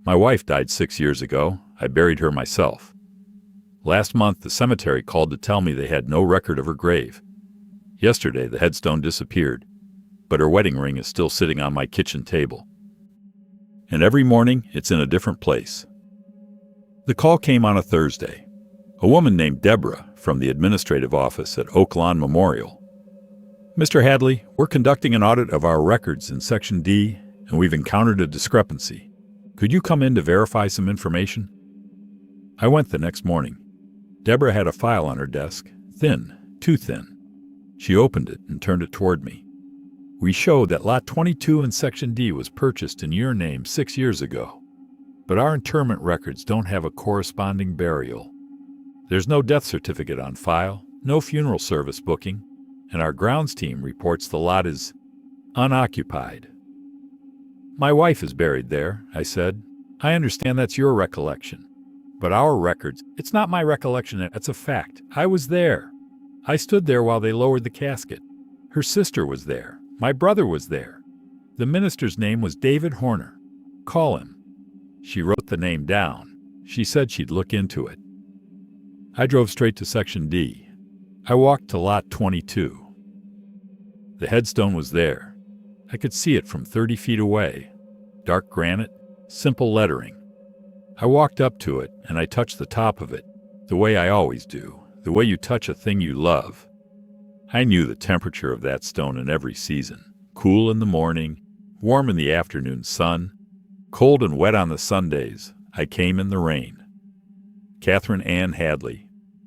My wife died 6 years ago. I buried her myself. Last month, the cemetery called to tell me they had no record of her grave. Yesterday, the headstone disappeared, but her wedding ring is still sitting on my kitchen table. And every morning, it's in a different place. The call came on a Thursday. A woman named Deborah from the administrative office at Oak Lawn Memorial. Mr. Hadley, we're conducting an audit of our records in Section D, and we've encountered a discrepancy. Could you come in to verify some information? I went the next morning. Deborah had a file on her desk, thin, too thin. She opened it and turned it toward me. We showed that Lot 22 in Section D was purchased in your name 6 years ago, but our interment records don't have a corresponding burial. There's no death certificate on file, no funeral service booking, and our grounds team reports the lot is unoccupied. My wife is buried there, I said. I understand that's your recollection, but our records, it's not my recollection, it's a fact. I was there. I stood there while they lowered the casket. Her sister was there. My brother was there. The minister's name was David Horner. Call him. She wrote the name down. She said she'd look into it. I drove straight to Section D. I walked to Lot 22. The headstone was there. I could see it from 30 feet away. Dark granite, simple lettering. I walked up to it and I touched the top of it, the way I always do, the way you touch a thing you love. I knew the temperature of that stone in every season. Cool in the morning, warm in the afternoon sun, cold and wet on the Sundays. I came in the rain. Catherine Ann Hadley,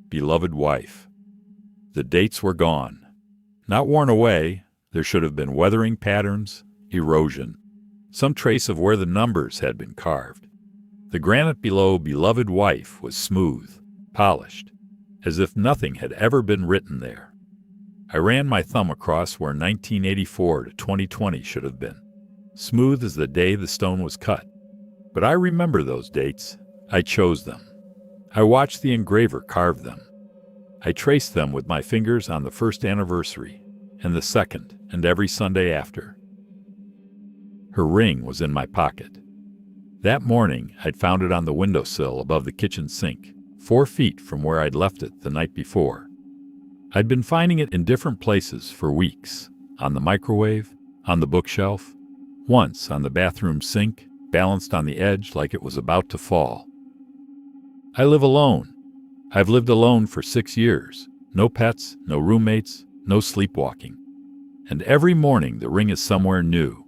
beloved wife. The dates were gone. Not worn away, there should have been weathering patterns, erosion, some trace of where the numbers had been carved. The granite below beloved wife was smooth, polished, as if nothing had ever been written there. I ran my thumb across where 1984 to 2020 should have been, smooth as the day the stone was cut. But I remember those dates. I chose them. I watched the engraver carve them. I traced them with my fingers on the first anniversary, and the second, and every Sunday after. Her ring was in my pocket. That morning, I'd found it on the windowsill above the kitchen sink, 4 feet from where I'd left it the night before. I'd been finding it in different places for weeks, on the microwave, on the bookshelf, once on the bathroom sink, balanced on the edge like it was about to fall. I live alone. I've lived alone for 6 years. No pets, no roommates, no sleepwalking. And every morning the ring is somewhere new.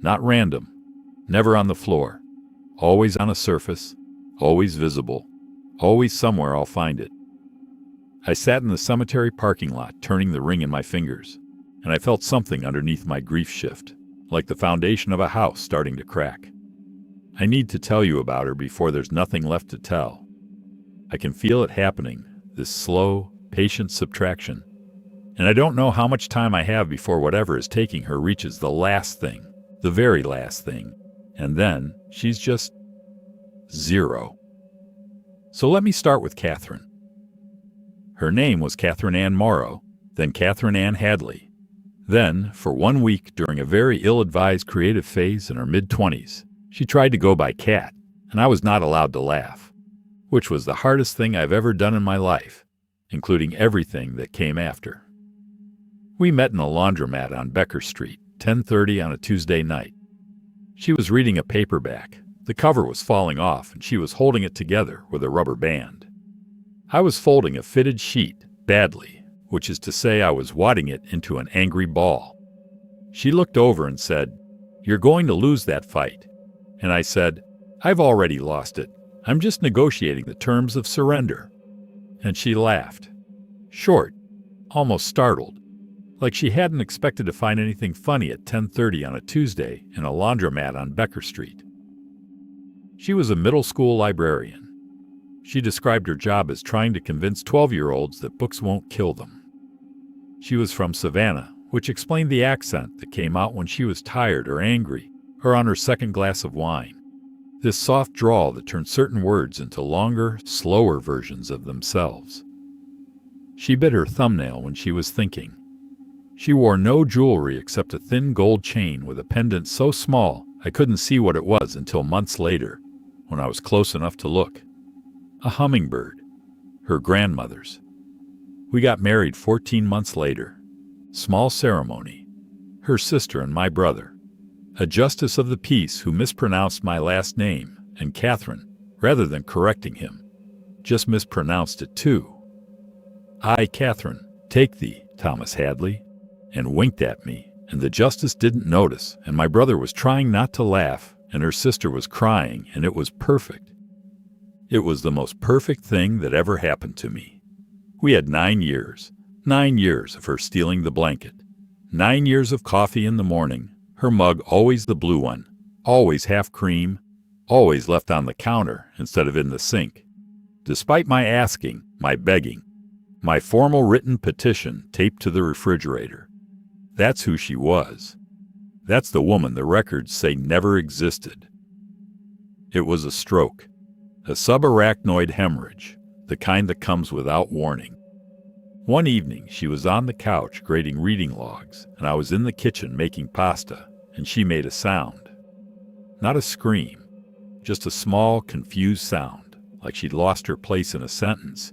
Not random, never on the floor. Always on a surface, always visible, always somewhere I'll find it. I sat in the cemetery parking lot, turning the ring in my fingers, and I felt something underneath my grief shift, like the foundation of a house starting to crack. I need to tell you about her before there's nothing left to tell. I can feel it happening, this slow, patient subtraction, and I don't know how much time I have before whatever is taking her reaches the last thing, the very last thing, and then she's just zero. So let me start with Catherine. Her name was Catherine Ann Morrow, then Catherine Ann Hadley. Then, for 1 week during a very ill-advised creative phase in her mid-20s, she tried to go by Cat, and I was not allowed to laugh, which was the hardest thing I've ever done in my life, including everything that came after. We met in a laundromat on Becker Street, 10:30 on a Tuesday night. She was reading a paperback. The cover was falling off, and she was holding it together with a rubber band. I was folding a fitted sheet, badly, which is to say I was wadding it into an angry ball. She looked over and said, "You're going to lose that fight." And I said, "I've already lost it. I'm just negotiating the terms of surrender." And she laughed. Short, almost startled, like she hadn't expected to find anything funny at 10:30 on a Tuesday in a laundromat on Becker Street. She was a middle school librarian. She described her job as trying to convince 12-year-olds that books won't kill them. She was from Savannah, which explained the accent that came out when she was tired or angry or on her second glass of wine. This soft drawl that turned certain words into longer, slower versions of themselves. She bit her thumbnail when she was thinking. She wore no jewelry except a thin gold chain with a pendant so small I couldn't see what it was until months later, when I was close enough to look. A hummingbird, her grandmother's. We got married 14 months later. Small ceremony. Her sister and my brother. A justice of the peace who mispronounced my last name, and Catherine, rather than correcting him, just mispronounced it too. "I, Catherine, take thee, Thomas Hadley," and winked at me, and the justice didn't notice, and my brother was trying not to laugh, and her sister was crying, and it was perfect. It was the most perfect thing that ever happened to me. We had 9 years of her stealing the blanket, 9 years of coffee in the morning, her mug always the blue one, always half cream, always left on the counter instead of in the sink. Despite my asking, my begging, my formal written petition taped to the refrigerator. That's who she was. That's the woman the records say never existed. It was a stroke, a subarachnoid hemorrhage, the kind that comes without warning. One evening, she was on the couch grading reading logs, and I was in the kitchen making pasta, and she made a sound. Not a scream, just a small, confused sound, like she'd lost her place in a sentence.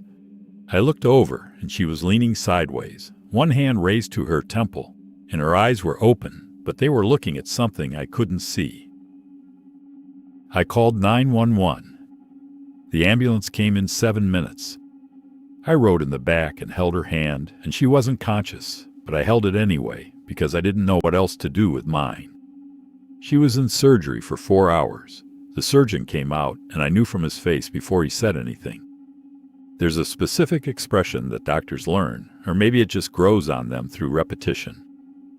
I looked over, and she was leaning sideways, one hand raised to her temple, and her eyes were open, but they were looking at something I couldn't see. I called 911. The ambulance came in 7 minutes. I rode in the back and held her hand, and she wasn't conscious, but I held it anyway because I didn't know what else to do with mine. She was in surgery for 4 hours. The surgeon came out, and I knew from his face before he said anything. There's a specific expression that doctors learn, or maybe it just grows on them through repetition,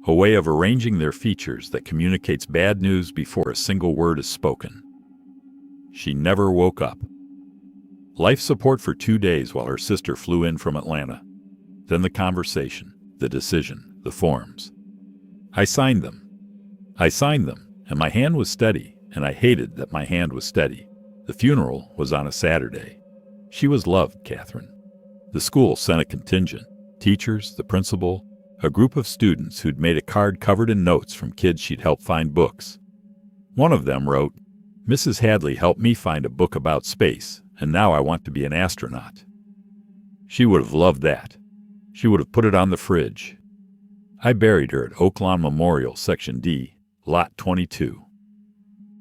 a way of arranging their features that communicates bad news before a single word is spoken. She never woke up. Life support for 2 days while her sister flew in from Atlanta. Then the conversation, the decision, the forms. I signed them, and my hand was steady, and I hated that my hand was steady. The funeral was on a Saturday. She was loved, Catherine. The school sent a contingent, teachers, the principal, a group of students who'd made a card covered in notes from kids she'd helped find books. One of them wrote, "Mrs. Hadley helped me find a book about space, and now I want to be an astronaut." She would have loved that. She would have put it on the fridge. I buried her at Oaklawn Memorial, Section D, Lot 22.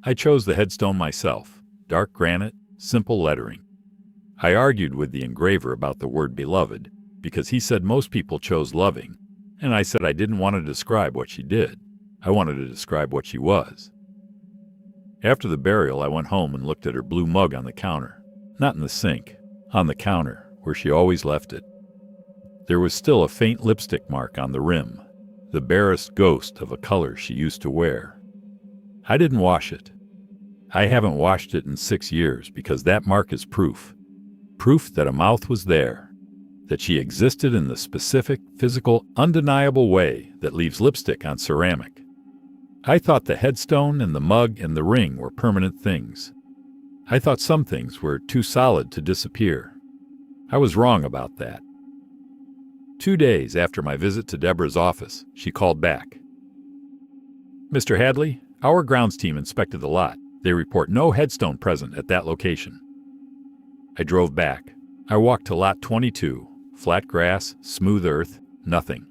I chose the headstone myself, dark granite, simple lettering. I argued with the engraver about the word beloved, because he said most people chose loving, and I said I didn't want to describe what she did. I wanted to describe what she was. After the burial, I went home and looked at her blue mug on the counter. Not in the sink, on the counter, where she always left it. There was still a faint lipstick mark on the rim, the barest ghost of a color she used to wear. I didn't wash it. I haven't washed it in 6 years because that mark is proof. Proof that a mouth was there, that she existed in the specific, physical, undeniable way that leaves lipstick on ceramic. I thought the headstone and the mug and the ring were permanent things. I thought some things were too solid to disappear. I was wrong about that. 2 days after my visit to Deborah's office, she called back. "Mr. Hadley, our grounds team inspected the lot. They report no headstone present at that location." I drove back. I walked to lot 22, flat grass, smooth earth, nothing.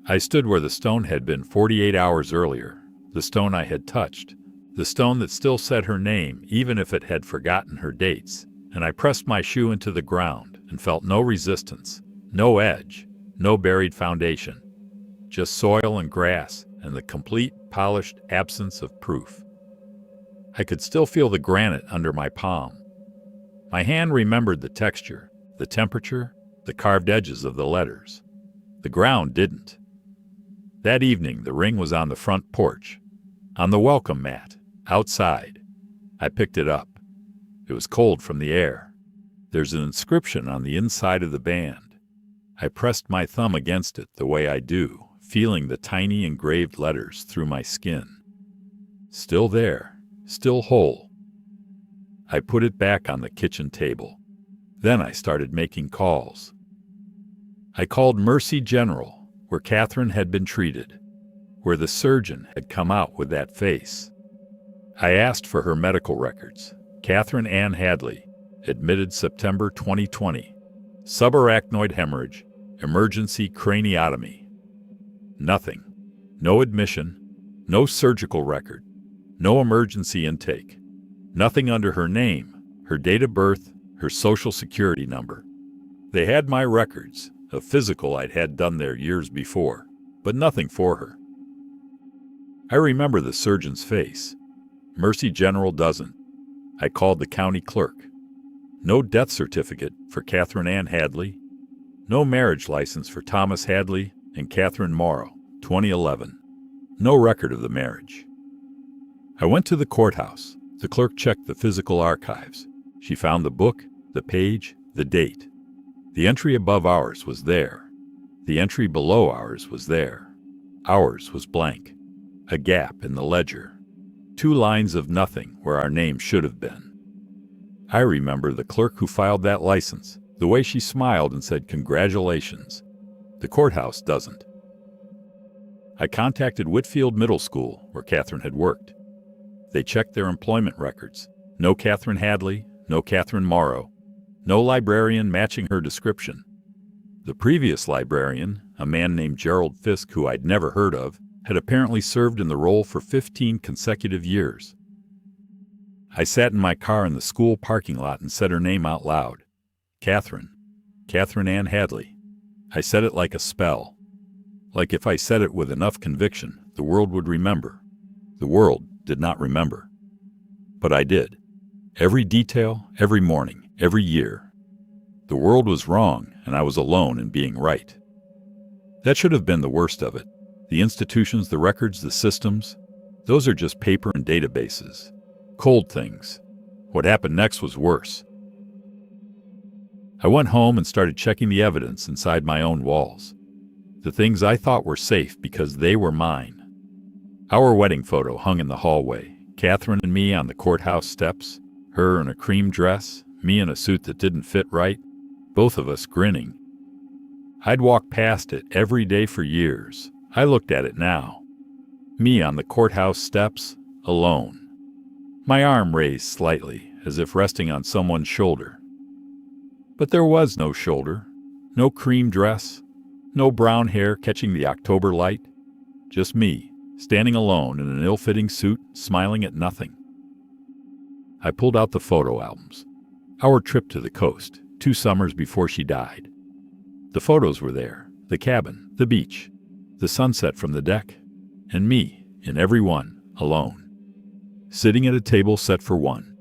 I stood where the stone had been 48 hours earlier, the stone I had touched, the stone that still said her name even if it had forgotten her dates, and I pressed my shoe into the ground and felt no resistance, no edge, no buried foundation, just soil and grass and the complete, polished absence of proof. I could still feel the granite under my palm. My hand remembered the texture, the temperature, the carved edges of the letters. The ground didn't. That evening, the ring was on the front porch, on the welcome mat, outside. I picked it up. It was cold from the air. There's an inscription on the inside of the band. I pressed my thumb against it the way I do, feeling the tiny engraved letters through my skin. Still there, still whole. I put it back on the kitchen table. Then I started making calls. I called Mercy General, where Catherine had been treated, where the surgeon had come out with that face. I asked for her medical records. Catherine Ann Hadley, admitted September 2020. Subarachnoid hemorrhage, emergency craniotomy. Nothing. No admission, no surgical record, no emergency intake. Nothing under her name, her date of birth, her social security number. They had my records, a physical I'd had done there years before, but nothing for her. I remember the surgeon's face. Mercy General doesn't. I called the county clerk. No death certificate for Catherine Ann Hadley. No marriage license for Thomas Hadley and Catherine Morrow, 2011. No record of the marriage. I went to the courthouse. The clerk checked the physical archives. She found the book, the page, the date. The entry above ours was there. The entry below ours was there. Ours was blank. A gap in the ledger. 2 lines of nothing where our name should have been. I remember the clerk who filed that license, the way she smiled and said congratulations. The courthouse doesn't. I contacted Whitfield Middle School, where Catherine had worked. They checked their employment records. No Catherine Hadley, no Catherine Morrow, no librarian matching her description. The previous librarian, a man named Gerald Fisk who I'd never heard of, had apparently served in the role for 15 consecutive years. I sat in my car in the school parking lot and said her name out loud. Catherine. Catherine Ann Hadley. I said it like a spell. Like if I said it with enough conviction, the world would remember. The world did not remember. But I did. Every detail, every morning, every year. The world was wrong, and I was alone in being right. That should have been the worst of it. The institutions, the records, the systems, those are just paper and databases. Cold things. What happened next was worse. I went home and started checking the evidence inside my own walls. The things I thought were safe because they were mine. Our wedding photo hung in the hallway. Catherine and me on the courthouse steps. Her in a cream dress, me in a suit that didn't fit right. Both of us grinning. I'd walked past it every day for years. I looked at it now. Me on the courthouse steps, alone. My arm raised slightly, as if resting on someone's shoulder. But there was no shoulder, no cream dress, no brown hair catching the October light. Just me, standing alone in an ill-fitting suit, smiling at nothing. I pulled out the photo albums. Our trip to the coast, 2 summers before she died. The photos were there, the cabin, the beach, the sunset from the deck, and me, in every one, alone. Sitting at a table set for one,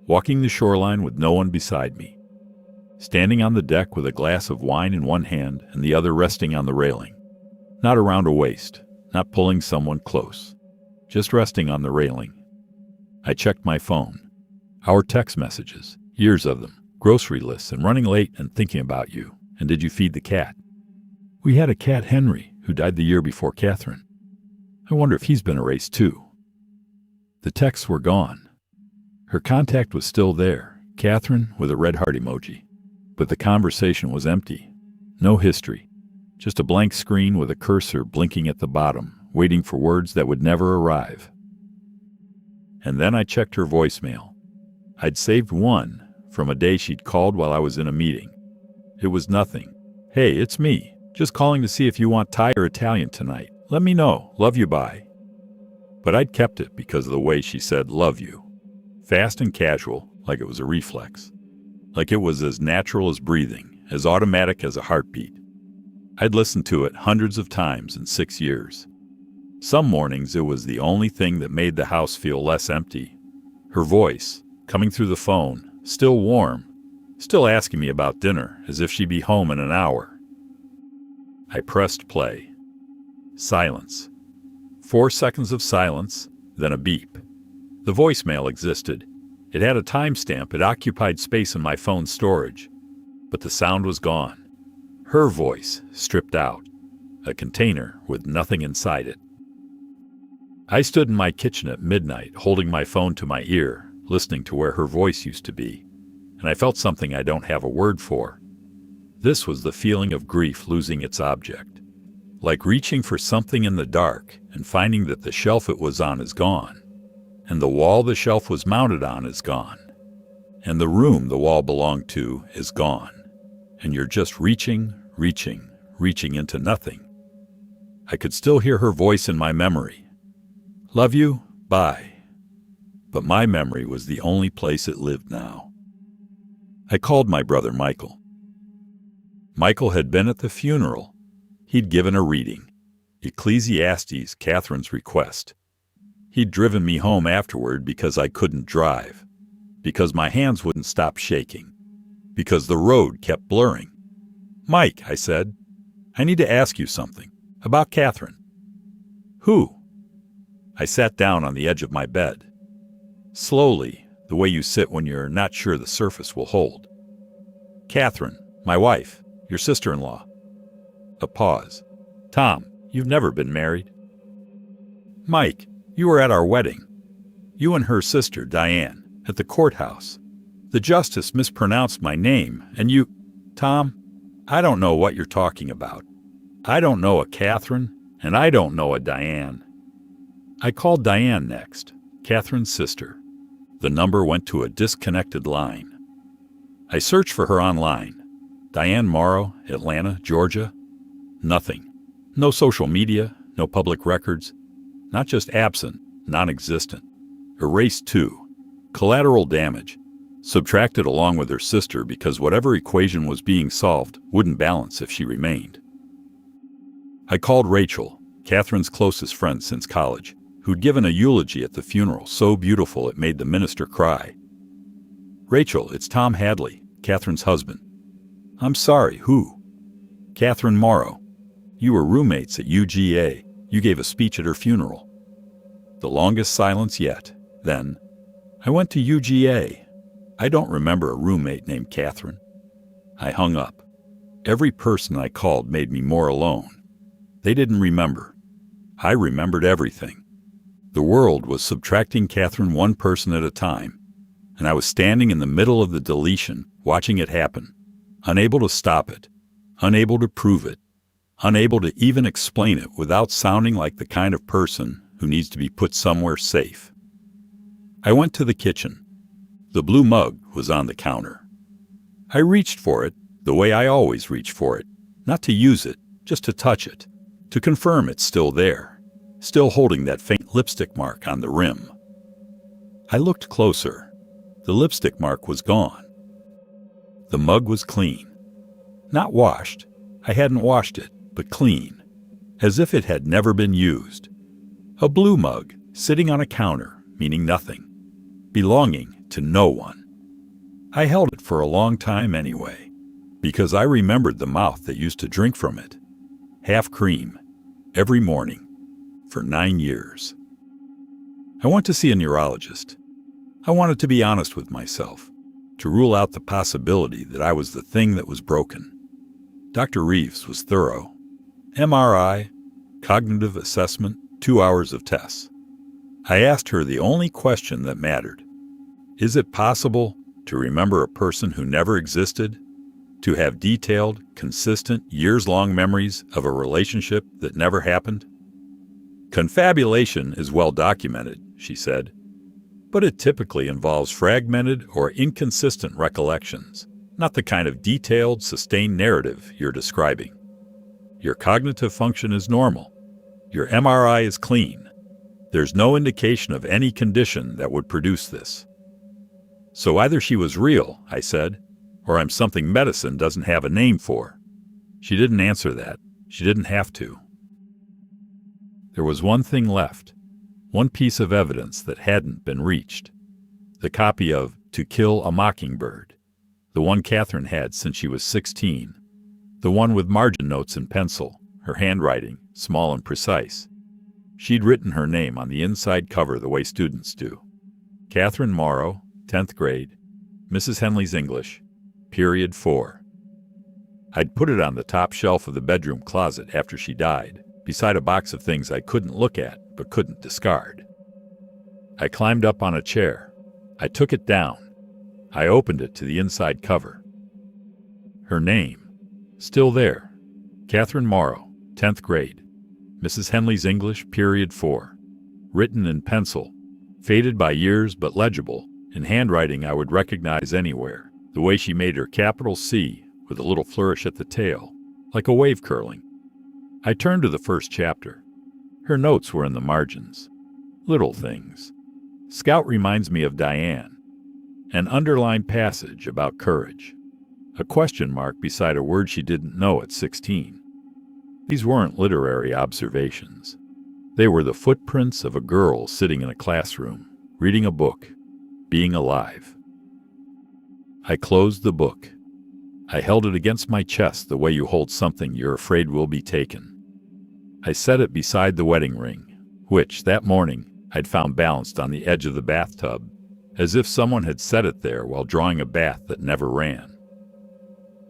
walking the shoreline with no one beside me, standing on the deck with a glass of wine in one hand and the other resting on the railing, not around a waist, not pulling someone close, just resting on the railing. I checked my phone, our text messages, years of them, grocery lists and running late and thinking about you, and did you feed the cat? We had a cat, Henry, who died the year before Catherine. I wonder if he's been erased too. The texts were gone. Her contact was still there, Catherine with a red heart emoji. But the conversation was empty. No history. Just a blank screen with a cursor blinking at the bottom, waiting for words that would never arrive. And then I checked her voicemail. I'd saved one from a day she'd called while I was in a meeting. It was nothing. Hey, it's me. Just calling to see if you want Thai or Italian tonight. Let me know. Love you, bye. But I'd kept it because of the way she said love you. Fast and casual, like it was a reflex. Like it was as natural as breathing, as automatic as a heartbeat. I'd listened to it hundreds of times in 6 years. Some mornings it was the only thing that made the house feel less empty. Her voice, coming through the phone, still warm, still asking me about dinner as if she'd be home in an hour. I pressed play. Silence. 4 seconds of silence, then a beep. The voicemail existed. It had a timestamp. It occupied space in my phone's storage. But the sound was gone. Her voice, stripped out. A container with nothing inside it. I stood in my kitchen at midnight, holding my phone to my ear, listening to where her voice used to be. And I felt something I don't have a word for. This was the feeling of grief losing its object. Like reaching for something in the dark and finding that the shelf it was on is gone, and the wall the shelf was mounted on is gone, And the room the wall belonged to is gone. And you're just reaching into nothing. I could still hear her voice in my memory. Love you, bye. But my memory was the only place it lived now. I called my brother Michael. Michael had been at the funeral. He'd given a reading, Ecclesiastes, Catherine's request. He'd driven me home afterward because I couldn't drive, because my hands wouldn't stop shaking, because the road kept blurring. Mike, I said, I need to ask you something about Catherine. Who? I sat down on the edge of my bed. Slowly, the way you sit when you're not sure the surface will hold. Catherine, my wife, your sister-in-law. A pause. Tom, you've never been married. Mike, you were at our wedding. You and her sister, Diane, at the courthouse. The justice mispronounced my name, and you... Tom, I don't know what you're talking about. I don't know a Catherine, and I don't know a Diane. I called Diane next, Catherine's sister. The number went to a disconnected line. I searched for her online. Diane Morrow, Atlanta, Georgia. Nothing. No social media, no public records. Not just absent, non-existent. Erased too. Collateral damage. Subtracted along with her sister because whatever equation was being solved wouldn't balance if she remained. I called Rachel, Catherine's closest friend since college, who'd given a eulogy at the funeral so beautiful it made the minister cry. Rachel, it's Tom Hadley, Catherine's husband. I'm sorry, who? Catherine Morrow. You were roommates at UGA. You gave a speech at her funeral. The longest silence yet. Then, I went to UGA. I don't remember a roommate named Catherine. I hung up. Every person I called made me more alone. They didn't remember. I remembered everything. The world was subtracting Catherine one person at a time, and I was standing in the middle of the deletion, watching it happen, unable to stop it, unable to prove it, unable to even explain it without sounding like the kind of person who needs to be put somewhere safe. I went to the kitchen. The blue mug was on the counter. I reached for it the way I always reach for it, not to use it, just to touch it, to confirm it's still there, still holding that faint lipstick mark on the rim. I looked closer. The lipstick mark was gone. The mug was clean. Not washed. I hadn't washed it, but clean, as if it had never been used. A blue mug sitting on a counter, meaning nothing, belonging to no one. I held it for a long time anyway, because I remembered the mouth that used to drink from it, half cream, every morning, for 9 years. I went to see a neurologist. I wanted to be honest with myself, to rule out the possibility that I was the thing that was broken. Dr. Reeves was thorough. MRI, cognitive assessment, 2 hours of tests. I asked her the only question that mattered. Is it possible to remember a person who never existed? To have detailed, consistent, years-long memories of a relationship that never happened? Confabulation is well documented, she said, but it typically involves fragmented or inconsistent recollections, not the kind of detailed, sustained narrative you're describing. Your cognitive function is normal. Your MRI is clean. There's no indication of any condition that would produce this. So either she was real, I said, or I'm something medicine doesn't have a name for. She didn't answer that. She didn't have to. There was one thing left, one piece of evidence that hadn't been reached. The copy of To Kill a Mockingbird, the one Catherine had since she was 16, the one with margin notes in pencil, her handwriting small and precise. She'd written her name on the inside cover the way students do. Catherine Morrow, 10th grade, Mrs. Henley's English, period 4. I'd put it on the top shelf of the bedroom closet after she died, beside a box of things I couldn't look at but couldn't discard. I climbed up on a chair. I took it down. I opened it to the inside cover. Her name, still there. Catherine Morrow, 10th grade, Mrs. Henley's English, period 4. Written in pencil, faded by years but legible, in handwriting I would recognize anywhere, the way she made her capital C with a little flourish at the tail, like a wave curling. I turned to the first chapter. Her notes were in the margins. Little things. Scout reminds me of Diane. An underlined passage about courage. A question mark beside a word she didn't know at 16. These weren't literary observations. They were the footprints of a girl sitting in a classroom, reading a book, being alive. I closed the book. I held it against my chest the way you hold something you're afraid will be taken. I set it beside the wedding ring, which, that morning, I'd found balanced on the edge of the bathtub, as if someone had set it there while drawing a bath that never ran.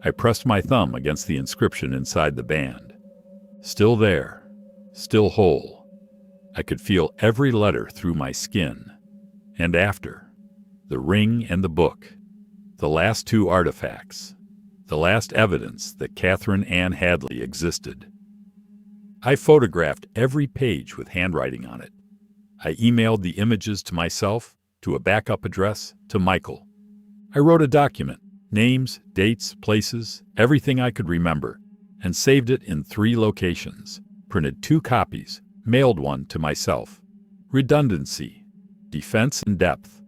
I pressed my thumb against the inscription inside the band. Still there, still whole. I could feel every letter through my skin. And after, the ring and the book, the last two artifacts, the last evidence that Catherine Ann Hadley existed. I photographed every page with handwriting on it. I emailed the images to myself, to a backup address, to Michael. I wrote a document, names, dates, places, everything I could remember, and saved it in 3 locations, printed 2 copies, mailed one to myself. Redundancy, defense and depth.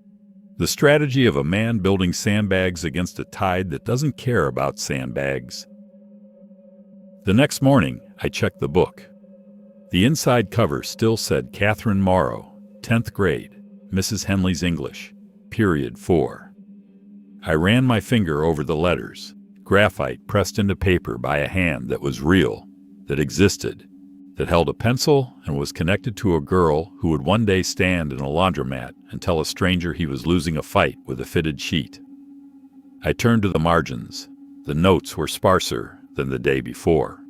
The strategy of a man building sandbags against a tide that doesn't care about sandbags. The next morning, I checked the book. The inside cover still said Catherine Morrow, 10th grade, Mrs. Henley's English, period 4. I ran my finger over the letters, graphite pressed into paper by a hand that was real, that existed, that held a pencil and was connected to a girl who would one day stand in a laundromat and tell a stranger he was losing a fight with a fitted sheet. I turned to the margins. The notes were sparser than the day before.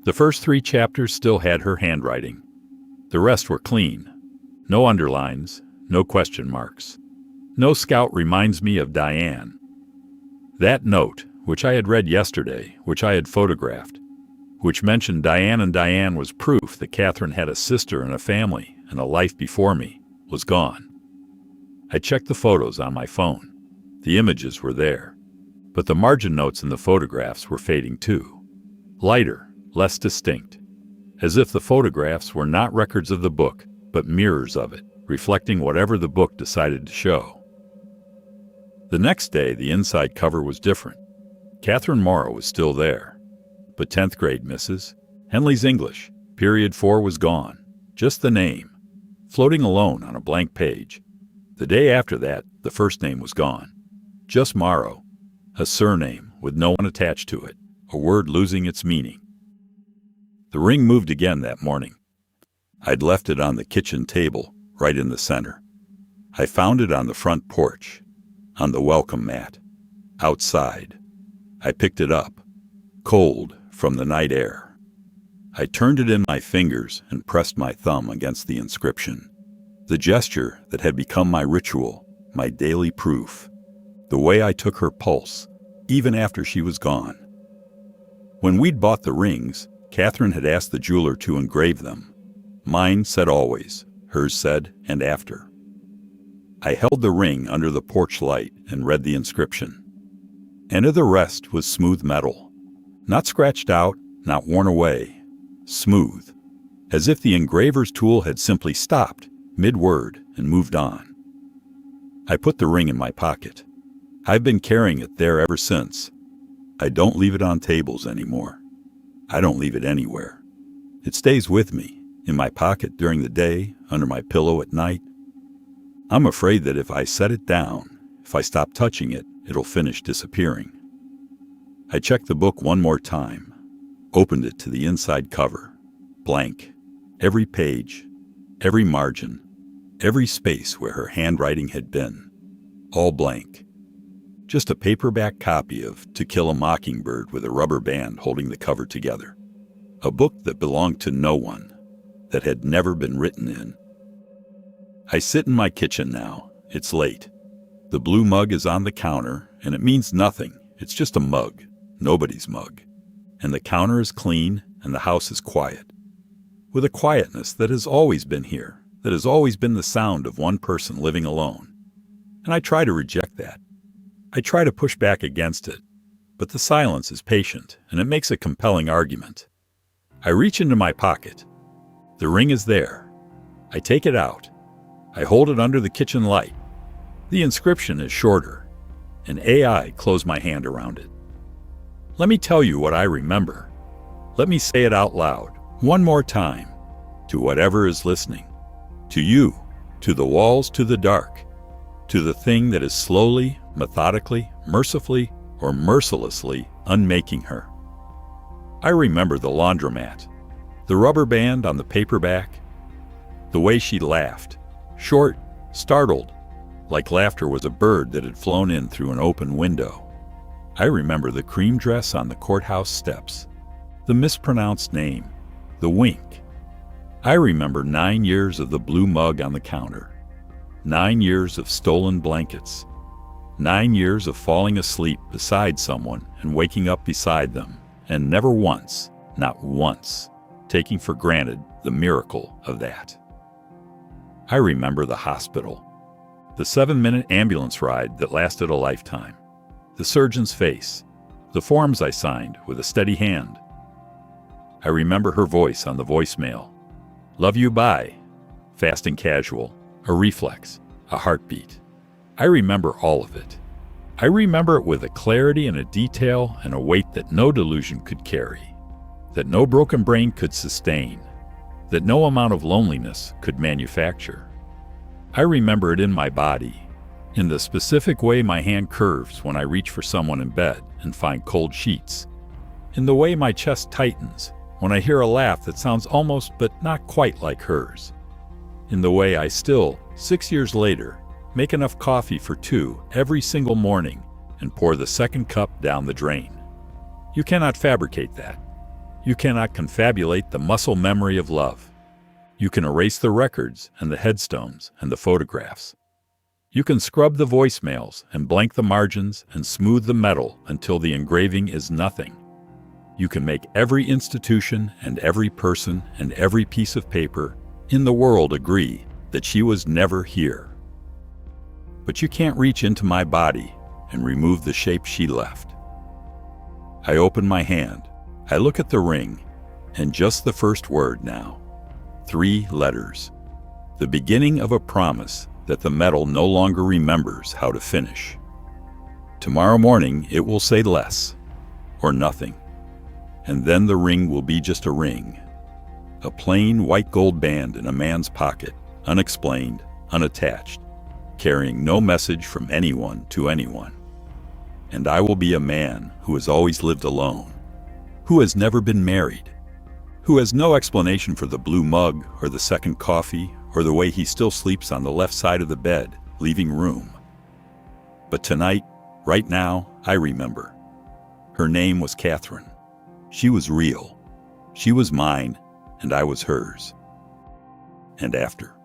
The first 3 chapters still had her handwriting. The rest were clean. No underlines, no question marks. No Scout reminds me of Diane. That note, which I had read yesterday, which I had photographed, which mentioned Diane and Diane was proof that Catherine had a sister and a family and a life before me, was gone. I checked the photos on my phone. The images were there, but the margin notes in the photographs were fading too. Lighter, less distinct, as if the photographs were not records of the book, but mirrors of it, reflecting whatever the book decided to show. The next day, the inside cover was different. Catherine Morrow was still there, but 10th grade Mrs. Henley's English, period 4 was gone, just the name, floating alone on a blank page. The day after that, the first name was gone, just Morrow, a surname with no one attached to it, a word losing its meaning. The ring moved again that morning. I'd left it on the kitchen table, right in the center. I found it on the front porch, on the welcome mat, outside. I picked it up, cold from the night air. I turned it in my fingers and pressed my thumb against the inscription. The gesture that had become my ritual, my daily proof. The way I took her pulse, even after she was gone. When we'd bought the rings, Catherine had asked the jeweler to engrave them. Mine said always, hers said, and after. I held the ring under the porch light and read the inscription. And the rest was smooth metal. Not scratched out, not worn away. Smooth. As if the engraver's tool had simply stopped, mid-word, and moved on. I put the ring in my pocket. I've been carrying it there ever since. I don't leave it on tables anymore. I don't leave it anywhere. It stays with me, in my pocket during the day, under my pillow at night. I'm afraid that if I set it down, if I stop touching it, it'll finish disappearing. I checked the book one more time, opened it to the inside cover, blank, every page, every margin, every space where her handwriting had been, all blank. Just a paperback copy of To Kill a Mockingbird with a rubber band holding the cover together. A book that belonged to no one, that had never been written in. I sit in my kitchen now. It's late. The blue mug is on the counter, and it means nothing. It's just a mug, nobody's mug. And the counter is clean, and the house is quiet. With a quietness that has always been here, that has always been the sound of one person living alone. And I try to reject that. I try to push back against it. But the silence is patient, and it makes a compelling argument. I reach into my pocket. The ring is there. I take it out. I hold it under the kitchen light. The inscription is shorter. An AI closed my hand around it. Let me tell you what I remember. Let me say it out loud, one more time, to whatever is listening. To you, to the walls, to the dark, to the thing that is slowly, methodically, mercifully, or mercilessly unmaking her. I remember the laundromat, the rubber band on the paperback, the way she laughed, short, startled, like laughter was a bird that had flown in through an open window. I remember the cream dress on the courthouse steps, the mispronounced name, the wink. I remember 9 years of the blue mug on the counter, 9 years of stolen blankets, 9 years of falling asleep beside someone and waking up beside them, and never once, not once, taking for granted the miracle of that. I remember the hospital, the 7-minute ambulance ride that lasted a lifetime, the surgeon's face, the forms I signed with a steady hand. I remember her voice on the voicemail. Love you, bye. Fast and casual, a reflex, a heartbeat. I remember all of it. I remember it with a clarity and a detail and a weight that no delusion could carry, that no broken brain could sustain, that no amount of loneliness could manufacture. I remember it in my body, in the specific way my hand curves when I reach for someone in bed and find cold sheets, in the way my chest tightens when I hear a laugh that sounds almost but not quite like hers, in the way I still, 6 years later, make enough coffee for 2 every single morning and pour the second cup down the drain. You cannot fabricate that. You cannot confabulate the muscle memory of love. You can erase the records and the headstones and the photographs. You can scrub the voicemails and blank the margins and smooth the metal until the engraving is nothing. You can make every institution and every person and every piece of paper in the world agree that she was never here. But you can't reach into my body and remove the shape she left. I open my hand, I look at the ring, and just the first word now. 3 letters. The beginning of a promise that the metal no longer remembers how to finish. Tomorrow morning it will say less, or nothing. And then the ring will be just a ring. A plain white gold band in a man's pocket, unexplained, unattached, carrying no message from anyone to anyone. And I will be a man who has always lived alone, who has never been married, who has no explanation for the blue mug or the second coffee or the way he still sleeps on the left side of the bed, leaving room. But tonight, right now, I remember. Her name was Catherine. She was real. She was mine, and I was hers. And after.